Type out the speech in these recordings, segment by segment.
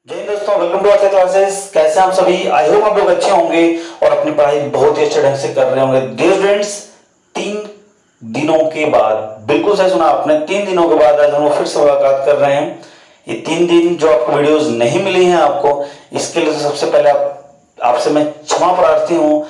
जय हिंद दोस्तों, welcome to our classes. कैसे हैं आप सभी? आई होप आप लोग अच्छे होंगे और अपनी पढ़ाई बहुत ही अच्छे ढंग से कर रहे होंगे। डियर स्टूडेंट्स, 3 दिनों के बाद, बिल्कुल सही सुना आपने, 3 दिनों के बाद आज हम लोग फिर से मुलाकात कर रहे हैं। ये 3 दिन जो आपको वीडियोस नहीं मिली हैं आपको, इसके लिए तो सबसे पहले आपसे मैं क्षमा प्रार्थी हूँ।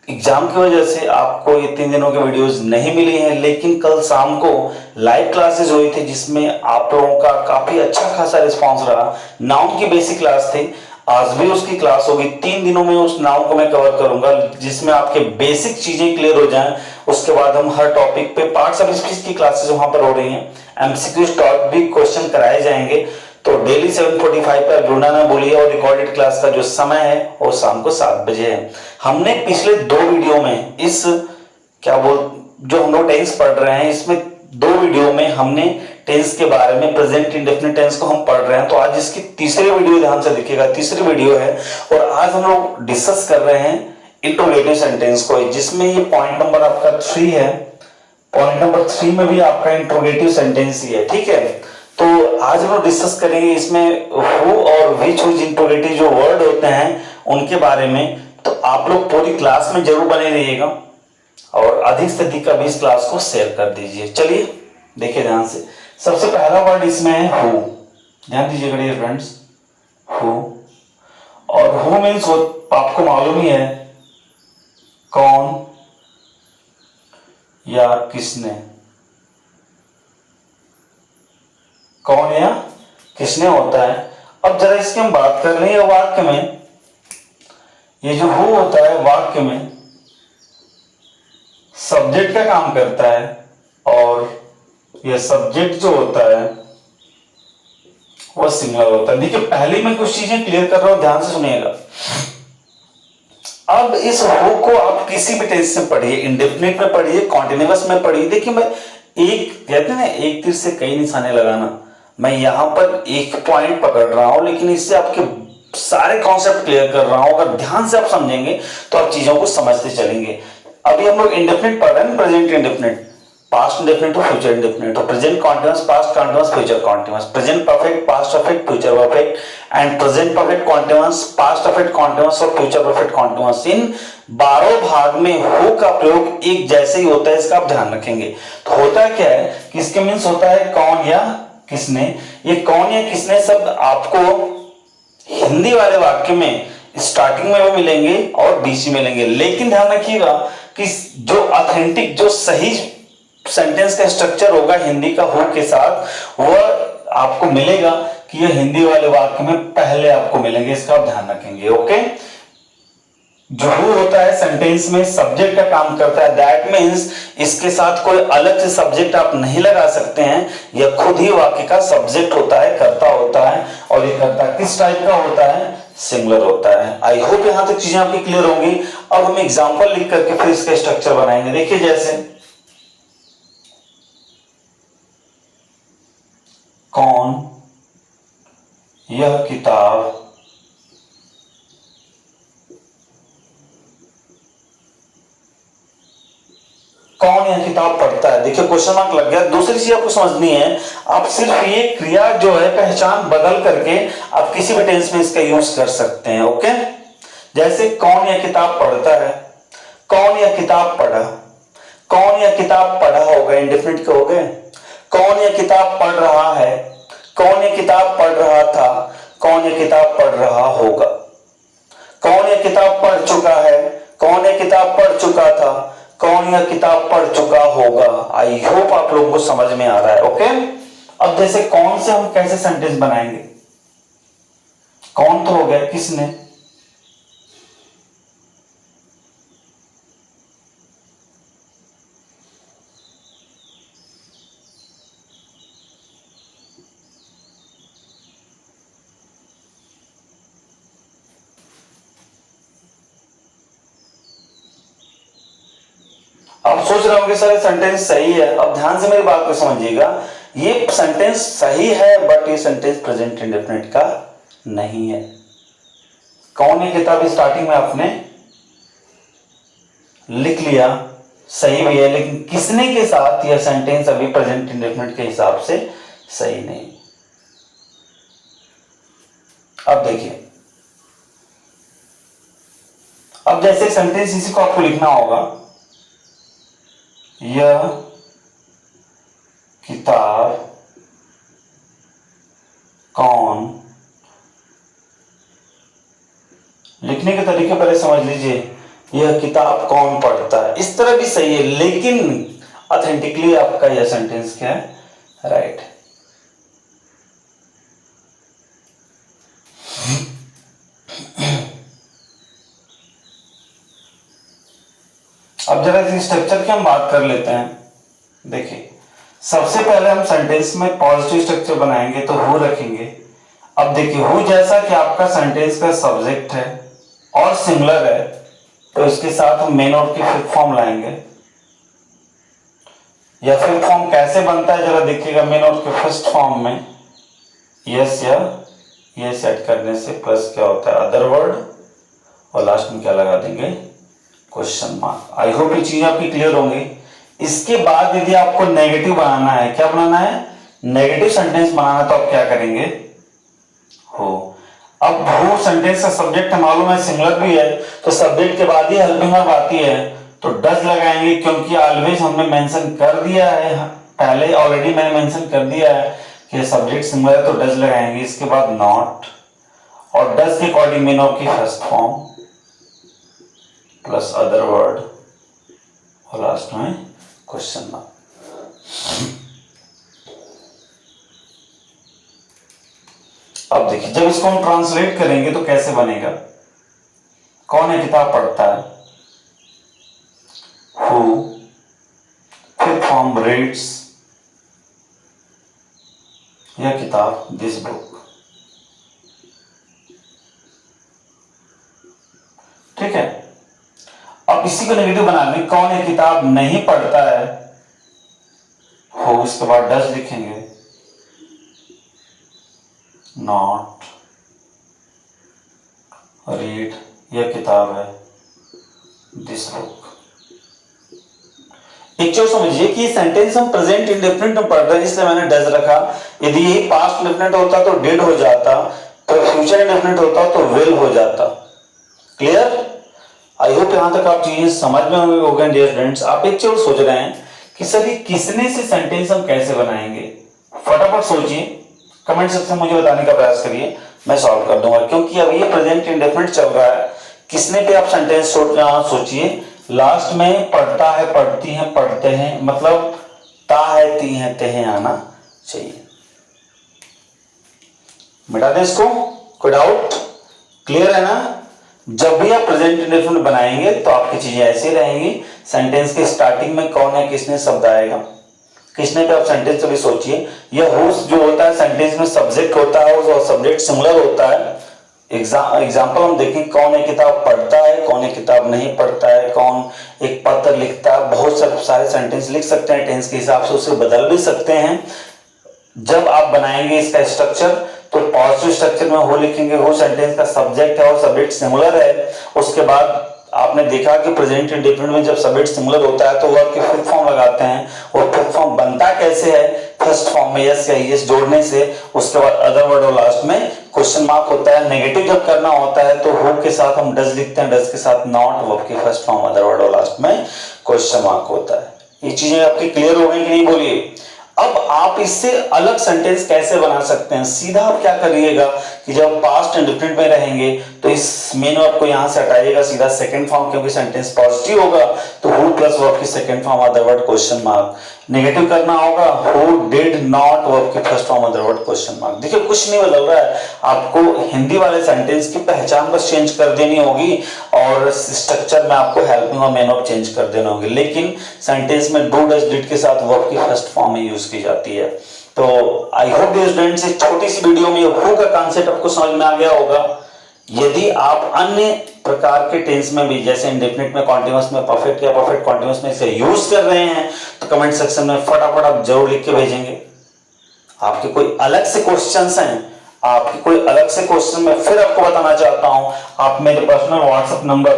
एग्जाम की वजह से आपको ये 3 दिनों के वीडियोस नहीं मिली हैं, लेकिन कल शाम को लाइव क्लासेस हुई थी जिसमें आप लोगों का काफी अच्छा खासा रिस्पांस रहा। नाउन की बेसिक क्लास थी, आज भी उसकी क्लास होगी। 3 दिनों में उस नाउन को मैं कवर करूंगा जिसमें आपके बेसिक चीजें क्लियर हो जाएं। उसके बाद हम हर टॉपिक पे पार्ट्स ऑफ स्पीच की क्लासेस वहां पर हो रही हैं। एमसीक्यू टॉप भी क्वेश्चन कराए जाएंगे। तो डेली 7:45 पर जुड़ना ना भूलिए। और रिकॉर्डेड क्लास का जो समय है वो शाम को 7 बजे है। हमने पिछले 2 वीडियो में इस जो हम लोग टेंस पढ़ रहे हैं, इसमें 2 वीडियो में हमने टेंस के बारे में, प्रेजेंट इंडेफिनिट टेंस को हम पढ़ रहे हैं। तो आज इसकी तीसरी वीडियो, ध्यान से देखिएगा, तीसरी वीडियो है और आज हम लोग डिस्कस कर रहे हैं इंट्रोगेटिव सेंटेंस को, जिसमें ये पॉइंट नंबर आपका 3 है। पॉइंट नंबर 3 में भी आपका इंट्रोगेटिव सेंटेंस ही है, ठीक है। तो आज हम लोग डिस्कस करेंगे इसमें हु और विच हुज इंट्रोगेटिव जो वर्ड होते हैं उनके बारे में। तो आप लोग पूरी क्लास में जरूर बने रहिएगा और अधिक से अधिक अभी इस क्लास को शेयर कर दीजिए। चलिए देखिए ध्यान से। सबसे पहला वर्ड इसमें है हु। ध्यान दीजिएगा डियर फ्रेंड्स, हु। और हु मीन्स आपको मालूम ही है, कौन या किसने। कौन या किसने होता है। अब जरा इसकी हम बात कर रहे हैं वाक्य में। ये जो हु होता है वाक्य में सब्जेक्ट का काम करता है और यह सब्जेक्ट जो होता है वह सिंगुलर होता है। देखिए पहले मैं कुछ चीजें क्लियर कर रहा हूं, ध्यान से सुनिएगा। अब इस हु को आप किसी भी टेंस में पढ़िए, इंडेफिनिट में पढ़िए, कॉन्टिन्यूअस में पढ़िए। देखिए मैं एक कहते हैं ना, एक तीर से कई निशाने लगाना। मैं यहां पर एक पॉइंट पकड़ रहा हूं लेकिन इससे आपके सारे कॉन्सेप्ट क्लियर कर रहा हूं। अगर ध्यान से आप समझेंगे तो आप चीजों को समझते चलेंगे। अभी हम लोग इंडेफिनिट पढ़ रहे हैं, प्रेजेंट इंडेफिनिट, पास्ट इंडेफिनिट और फ्यूचर इंडेफिनिट, और present continuous, past continuous, future continuous, present perfect, past perfect, future perfect and present perfect continuous, past perfect continuous और फ्यूचर परफेक्ट कॉन्टिन्यूअस। इन 12 भाग में हु का प्रयोग एक जैसे ही होता है, इसका आप ध्यान रखेंगे। तो होता क्या है कि इसके मीन्स होता है कौन या किसने। ये कौन या किसने शब्द आपको हिंदी वाले वाक्य में स्टार्टिंग में भी मिलेंगे और बीच में मिलेंगे। लेकिन ध्यान रखिएगा कि जो ऑथेंटिक, जो सही सेंटेंस का स्ट्रक्चर होगा हिंदी का हु के साथ, वह आपको मिलेगा कि यह हिंदी वाले वाक्य में पहले आपको मिलेंगे। इसका आप ध्यान रखेंगे, ओके। जो हु होता है सेंटेंस में सब्जेक्ट का काम करता है। दैट मीन्स इसके साथ कोई अलग से सब्जेक्ट आप नहीं लगा सकते हैं। यह खुद ही वाक्य का सब्जेक्ट होता है, कर्ता होता है। और ये कर्ता किस टाइप का होता है? सिंगुलर होता है। आई होप यहां तक चीजें आपकी क्लियर होंगी। अब हम एग्जांपल लिख करके फिर इसका स्ट्रक्चर बनाएंगे। देखिए जैसे कौन यह किताब कौन यह किताब पढ़ता है। देखिए क्वेश्चन मार्क लग गया। दूसरी चीज आपको समझनी है, आप सिर्फ ये क्रिया जो है पहचान बदल करके आप किसी भी टेंस में इसका यूज कर सकते हैं, ओके। जैसे कौन यह किताब पढ़ता है, कौन यह किताब पढ़ा, कौन यह किताब पढ़ा हो गए, इंडेफिनिट के हो गए। कौन यह किताब पढ़ रहा है, कौन यह किताब पढ़ रहा था, कौन यह किताब पढ़ रहा होगा। कौन यह किताब पढ़ चुका है, कौन यह किताब पढ़ चुका था, कौन यह किताब पढ़ चुका होगा। आई होप आप लोगों को समझ में आ रहा है, ओके। अब जैसे कौन से हम कैसे सेंटेंस बनाएंगे। कौन तो हो गया किसने, आप सोच रहे होंगे सर सेंटेंस सही है। अब ध्यान से मेरी बात को समझिएगा। ये सेंटेंस सही है बट ये सेंटेंस प्रेजेंट इंडेफिनिट का नहीं है। कौन ये किताब स्टार्टिंग में आपने लिख लिया, सही भी है, लेकिन किसने के साथ यह सेंटेंस अभी प्रेजेंट इंडेफिनिट के हिसाब से सही नहीं। अब देखिए, अब जैसे सेंटेंस इसी को आपको लिखना होगा, यह किताब कौन, लिखने के तरीके पहले समझ लीजिए, यह किताब कौन पढ़ता है, इस तरह भी सही है, लेकिन ऑथेंटिकली आपका यह सेंटेंस क्या है, राइट। अब जरा इस स्ट्रक्चर की हम बात कर लेते हैं। देखिए, सबसे पहले हम सेंटेंस में पॉजिटिव स्ट्रक्चर बनाएंगे तो हु रखेंगे। अब देखिए, हु जैसा कि आपका सेंटेंस का सब्जेक्ट है और सिंगुलर है, तो इसके साथ हम मेन वर्ब की फिफ्थ फॉर्म लाएंगे। यह फिफ्थ फॉर्म कैसे बनता है जरा देखिएगा, मेन वर्ब के फर्स्ट फॉर्म में यस या ये सेट करने से प्लस क्या होता है, अदर वर्ड, और लास्ट में क्या लगा देंगे, क्वेश्चन मार्क। आई होप ये चीज आपकी क्लियर होंगी। इसके बाद यदि आपको नेगेटिव बनाना है, क्या बनाना है, नेगेटिव सेंटेंस बनाना, तो आप क्या करेंगे, हो। अब हु सेंटेंस का सब्जेक्ट मालूम है, सिंगुलर भी है, तो सब्जेक्ट के बाद ही हेल्पिंग वर्ब आती है, तो डज लगाएंगे, क्योंकि ऑलवेज हमने मेंशन कर दिया है पहले, ऑलरेडी मैंने मेंशन कर दिया है कि सब्जेक्ट सिंगुलर है, तो डज लगाएंगे। इसके बाद नॉट, और डज के अकॉर्डिंग मेन वर्ब की first form plus other word, और लास्ट में क्वेश्चन मार्क। अब देखिए, जब इसको हम ट्रांसलेट करेंगे तो कैसे बनेगा, कौन है किताब पढ़ता है, हु, फिर फॉर्म रीड्स, यह किताब, दिस बुक। ठीक है। अब इसी को नेगेटिव बनाने, कौन है किताब नहीं पढ़ता है, हो, उसके बाद डज लिखेंगे, नॉट रीड, यह किताब है, दिस बुक। एक चीज समझिए कि सेंटेंस हम प्रेजेंट इंडेफिनिट में पढ़ रहे हैं, इसलिए मैंने डज रखा। यदि यही पास्ट इंडेफिनिट होता तो डिड हो जाता, तो फ्यूचर इंडेफिनिट होता तो विल हो जाता। क्लियर? आई होप यहां तक आप चीजें समझ में होंगे डियर फ्रेंड्स। आप एक चीज सोच रहे हैं कि सर ये किसने से सेंटेंस हम कैसे बनाएंगे, फटाफट सोचिए, कमेंट सेक्शन में मुझे बताने का प्रयास करिए, मैं सॉल्व कर दूंगा। क्योंकि अब ये प्रेजेंट इंडेफिनिट चल रहा है, किसने पे आप सेंटेंस सोचिए, लास्ट में पढ़ता है, पढ़ती हैं, पढ़ते हैं, मतलब ता है, ती है, ते हैं आना चाहिए। मिटा दे इसको, कोई डाउट? क्लियर है ना? जब भी आप प्रेजेंट इंडेफिनिट बनाएंगे तो आपकी चीजें ऐसी रहेंगी, सेंटेंस के स्टार्टिंग में कौन है, किसने शब्द आएगा, किसने पे आप सेंटेंस कभी सोचिए। यह हु जो होता है सेंटेंस में सब्जेक्ट होता है, और सब्जेक्ट सिंगुलर होता है। एग्जाम्पल हम देखें, कौन एक किताब पढ़ता है, कौन एक किताब नहीं पढ़ता है, कौन एक पत्र लिखता है, बहुत सारे सेंटेंस लिख सकते हैं, टेंस के हिसाब से उसे बदल भी सकते हैं। जब आप बनाएंगे इसका स्ट्रक्चर तो पॉजिटिव स्ट्रक्चर में हो लिखेंगे, वो सेंटेंस का सब्जेक्ट है और सब्जेक्ट सिंगुलर है। उसके बाद आपने देखा कि प्रेजेंट इंडेफिनिट में जब सब्जेक्ट सिंगुलर होता है तो वर्ब की फिफ्थ फॉर्म लगाते हैं, और फिफ्थ फॉर्म बनता कैसे है, फर्स्ट फॉर्म में यस या यस जोड़ने से, उसके बाद अदर वर्ड और लास्ट में क्वेश्चन मार्क होता है। नेगेटिव जब करना होता है तो हु के साथ हम डज लिखते हैं, डज के साथ नॉट, वर्ब की फर्स्ट फॉर्म अदर वर्ड और लास्ट में क्वेश्चन मार्क होता है। ये चीजें आपकी क्लियर हो गई कि नहीं, बोलिए। अब आप इससे अलग सेंटेंस कैसे बना सकते हैं, सीधा आप क्या करिएगा कि जब पास्ट इंडेफिनिट में रहेंगे तो इस मेन वर्ब को यहां से हटाइएगा, सीधा सेकंड फॉर्म, क्योंकि सेंटेंस पॉजिटिव होगा तो हु प्लस वर्ब की second form other word question mark. Negative करना होगा हु डिड नॉट, वर्ब की first form other word question mark. देखिए कुछ नहीं बदल रहा है, आपको हिंदी वाले सेंटेंस की पहचान बस चेंज कर देनी होगी, और स्ट्रक्चर में आपको हेल्पिंग और मेन वर्ब चेंज कर देना होगी। लेकिन सेंटेंस में डू डज डिड के साथ वर्ब की फर्स्ट फॉर्म ही यूज की जाती है। तो आई होप डियर स्टूडेंट्स, इस छोटी सी वीडियो में हु का कॉन्सेप्ट आपको समझ में आ गया होगा। यदि आप अन्य प्रकार के टेंस में भी, जैसे इंडेफिनिट में, कॉन्टिन्यूअस में, परफेक्ट या परफेक्ट कॉन्टिन्यूअस में इसे यूज कर रहे हैं, तो कमेंट सेक्शन में फटाफट आप जरूर लिख के भेजेंगे। आपके कोई अलग से क्वेश्चंस हैं, आपके कोई अलग से क्वेश्चन में फिर आपको बताना चाहता हूं, आप मेरे पर्सनल व्हाट्सएप नंबर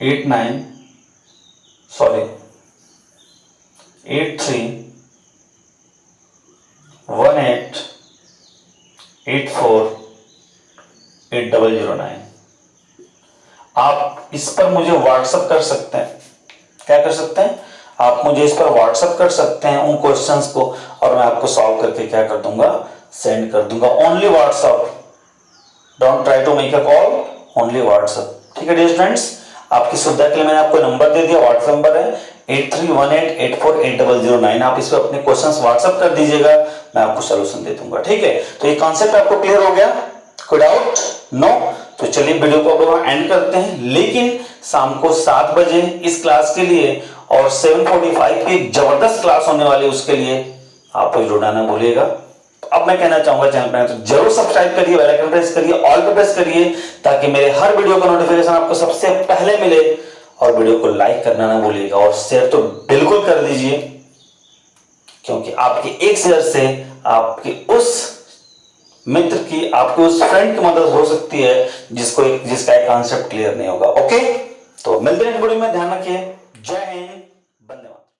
8318 848009। आप इस पर मुझे व्हाट्सएप कर सकते हैं। क्या कर सकते हैं? आप मुझे इस पर व्हाट्सएप कर सकते हैं उन क्वेश्चंस को, और मैं आपको सॉल्व करके क्या कर दूंगा, सेंड कर दूंगा। Only WhatsApp, don't try to make a call, only WhatsApp. ठीक है डियर स्टूडेंट्स, आपकी सुविधा के लिए मैंने आपको नंबर दे दिया, व्हाट्सएप नंबर है 8318848009। आप इस पर अपने क्वेश्चंस व्हाट्सएप कर दीजिएगा, मैं आपको सोल्यूशन दे दूंगा। ठीक है, तो ये कॉन्सेप्ट आपको क्लियर हो गया? कोई डाउट? नो? तो चलिए वीडियो को अब एंड करते हैं, लेकिन शाम को 7 बजे इस क्लास के लिए और 7:45 की जबरदस्त क्लास होने वाली है, उसके लिए आपको जुड़ना ना भूलिएगा। अब मैं कहना चाहूंगा चैनल पर तो जरूर सब्सक्राइब करिए, बेल आइकन प्रेस करिए, ऑल पे प्रेस करिए, ताकि मेरे हर वीडियो का नोटिफिकेशन आपको सबसे पहले मिले। और वीडियो को लाइक करना ना भूलिएगा, और शेयर तो बिल्कुल कर दीजिए, क्योंकि आपके एक शेयर से आपके उस मित्र की, आपके उस फ्रेंड की मदद हो सकती है जिसका एक कॉन्सेप्ट क्लियर नहीं होगा। ओके, तो मिलते हैं वीडियो में, ध्यान रखिए। जय हिंद, वंदे मातरम।